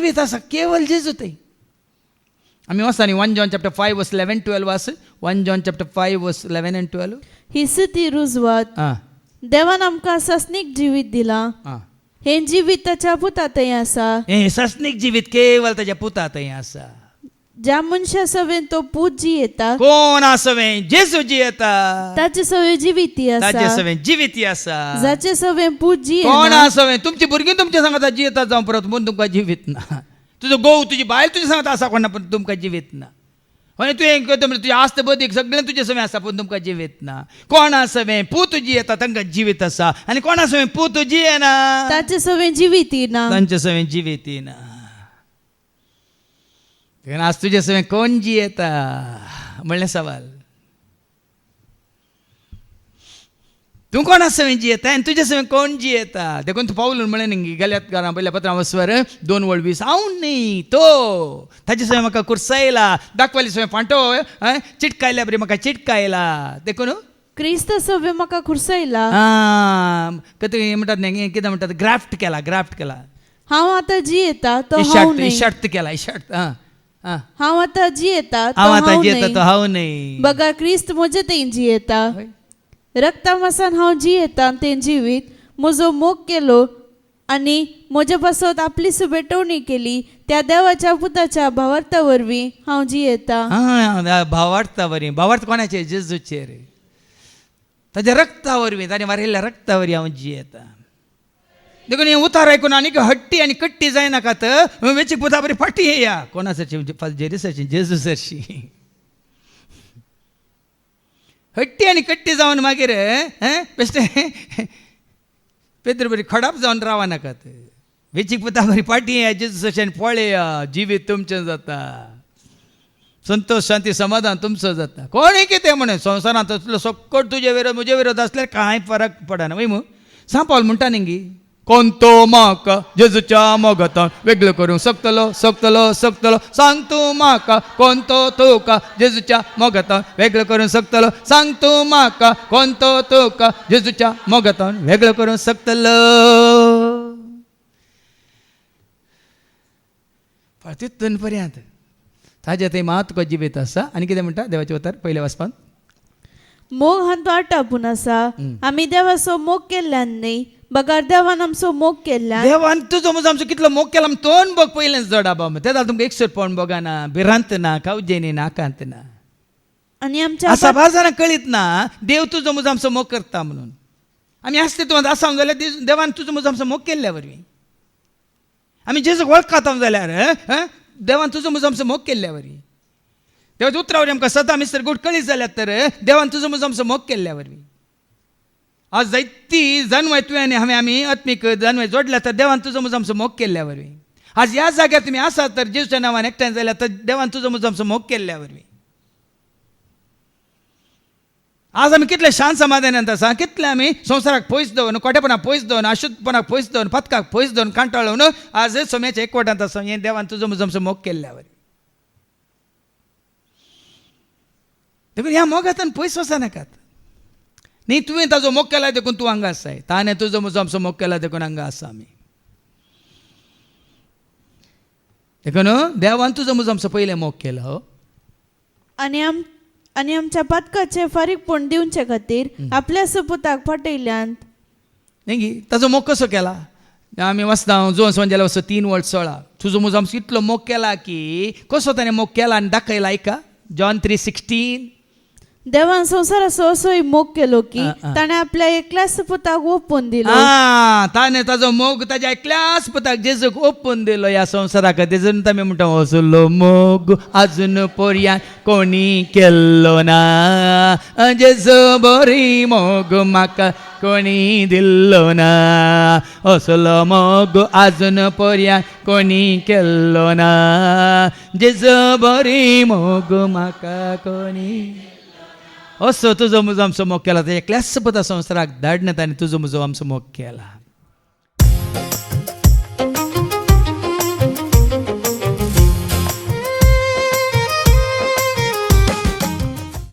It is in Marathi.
जिवीत आसा केवळ जेजू ते. आमी वचता न्ही 1 John chapter 5 verse 11-12 watch. 1 John chapter 5 verse 11 and 12. ही ती रुजवात देवान आमकां सस्नीक जिवीत दिला. हे जिवीत ताच्या पुतांतय आसा. हे सस्नीक जिवीत केवळ ताच्या पुतांतय आसा. ज्या मनशा सवेन तो पूत जियेता कोण आसवे जेजू जियेता ताचे सवे जिवीती आसा. ताचे सवे जिवीती आसा. जाचे सवे पूत कोण जियेना आसवे तुमची भुरगीं तुमच्या सांगता जियेता जावं परत म्हणून तुमकां जिवीत ना. तुजो घोव तुजी बायल तुजी सांगता आसा कोणा पण तुमकां जिवीत ना. म्हणजे तुवें करता म्हणजे तुजें आस्त बदीक सगळें तुजे सवें आसा पूण तुमकां जिवीत ना. कोण आसवे पूत जियेता तांकां जिवीत आसा आनी कोण आसवे पूत जियेना ताचे सवे जिवीती ना. तांचे सवें जिवीती ना. आज तुजे सवें कोण जियेता म्हणलें सवाल. तूं कोणा सवें जियेता आनी तुजे सवें कोण जियेता. देखून तूं पावलून म्हळें न्ही गल्यातकारां पहिल्या पत्रां वस्वर 2:20 हांव न्ही तो ताजे सवें म्हाका कुर्सायला दाखवाली सवें फांटो चिटकायल्या बरी म्हाका चिटकायला. देखून क्रिस्त सवे म्हाका खुरसायला. कितें म्हणटात न्ही कितें म्हणटात ग्राफ्ट केला. हांव आतां जियेता तो हांव न्ही. इशार्त केला इशार्त. हांव आतां जियेता तो हांव हांव आतां जियेता न्ही. तो हांव न्ही. बघा क्रिस्त म्हजे तें जियेता. रक्ता मासान हांव जियेता तें जिवीत म्हजो मोग केलो आनी म्हजे पासत आपली सुबेटवणी केली त्या देवाच्या पुताच्या भावार्था वरवीं हांव जियेता. भावार्था वरवीं. भावार्थ कोणाचेर जेजूचेर. ताच्या रक्ता वरवीं ताणें मारिल्ल्या रक्ता वरवीं हांव जियेता. देखून हें उतार आयकून आनीक हट्टी आनी कट्टी जायनाकात. वेचीक पुता बरी फाटी येया कोणासरची जेरीसरची जेजू सरशी. हट्टी आनी कट्टी जावन मागीर बेश्टें पेद्र बरी खडाप जावन रावा नाकात. वेचीक पुता बरी फाटी येया जेजू सरशी पळया जिवीत तुमचें जाता. संतोष शांती समाधान तुमचो जाता. कोणूय कितें म्हणे संवसारांत तसलो सकट तुजे विरोध म्हजे विरोध असल्यार कांय फरक पडना. वय मू सांग पावल म्हणटा न्ही कोण तो म्हाका जेजूच्या मोगातान वेगळो करूंक शकतलो सांग तूं म्हाका कोण तो तुका जेजूच्या मोगातान वेगळो करूंक शकतलो. सांग तूं म्हाका कोण तो तुका जेजूच्या मोगातान वेगळो करूंक शकतलो. तितून पर्यंत ताजे थंय मात तुका जिवीत आसा. आनी कितें म्हणटा देवाचे उतर पयले वाचपान मोग हांतू आटापून आसा. आमी देवाचो मोग केल्ल्यान न्ही बगार देवान आमचो मोग केल्ल्यान. देवान तुजो म्हजो आमचो कितलो मोग केला तोन बघ पयलेंच जडा बाबा. ते जाल्यार तुमकां एकसर पळोवन बगाना भिरांत ना कावजेनी नाकांत ना आनी आमच्या असा बाजारांत कळीत ना देव तुजो म्हजो आमचो मोग करता म्हणून. आमी आसते तुमकां आसां जाल्यार देवान तुजो म्हजो आमचो मोग केल्ल्या वरवीं. आमी जेजूक वळखता जाल्यार देवान तुजो म्हजो आमचो मोग केल्ल्या वरवीं. देवाच्या उतरा वरवीं आमकां सदां मिस्तर गोड कळीत जाल्यार तर देवान तुजो म्हजो आमचो मोग केल्ल्या वरवीं. आज जायती जानवाय तुवें आनी हांवें आमी आत्मीक जानवाय जोडल्या तर देवान तुजो म्हजो आमचो मोग केल्ल्या वरवीं. आज ह्या जाग्यार तुमी आसात तर जेजूच्या नांवान एकठांय जाल्यार तर देवान तुजो म्हजो आमचो मोग केल्ल्या वरवीं. आज आमी कितले शांत समाधानांत आसा. कितले आमी संवसाराक पयस दवरून कोटेपणाक पयस दवरून अशुद्धपणाक पयस दवरून फतकाक पयस दवरून कांटाळून आज सोम्याच्या एकवटांत आसा. हें देवान तुजो म्हजो आमचो मोग केल्ल्या वरवीं. देखून ह्या मोगांतल्यान पयस वचनाकात न्ही. तुवें ताजो मोग केला देखून तूं हांगा आसाय. ताणें तुजो म्हजो आमचो मोग केला देखून हांगा आसा आमी. देखून देवान तुजो म्हजो आमचो पयलें मोग केलो. आनी आमच्या पातकाचे फारीकपण दिवचे खातीर आपल्या सुपुताक फटयल्यान. न्ही ताजो मोग कसो केला. आमी वचता जो संजेला वचो 3:16 तुजो म्हजो आमचो इतलो मोग केला की कसो ताणें मोग केला आनी दाखयला. ऐका John 3:16 देवान संवसाराचो असोय मोग केलो की ताणें आपल्या एकल्याच पुताक ओपून दिलो. ताणें ताजो मोग ताज्या एकल्याच पुताक जेजूक ओपून दिलो ह्या संवसाराक. तेजून आमी म्हणटा असलो मोग आजून पर्याय कोणी केल्लो ना. जेजू बरी मोग म्हाका कोणी दिल्लो ना. असलो मोग आजून पर्याय कोणी केल्लो ना. जेजू बरी मोग म्हाका कोणी. असो तुजो म्हजो आमचो मोग केला. एकल्याच पुता संवसाराक धाडना ताणें तुजो म्हजो आमचो मोग केला.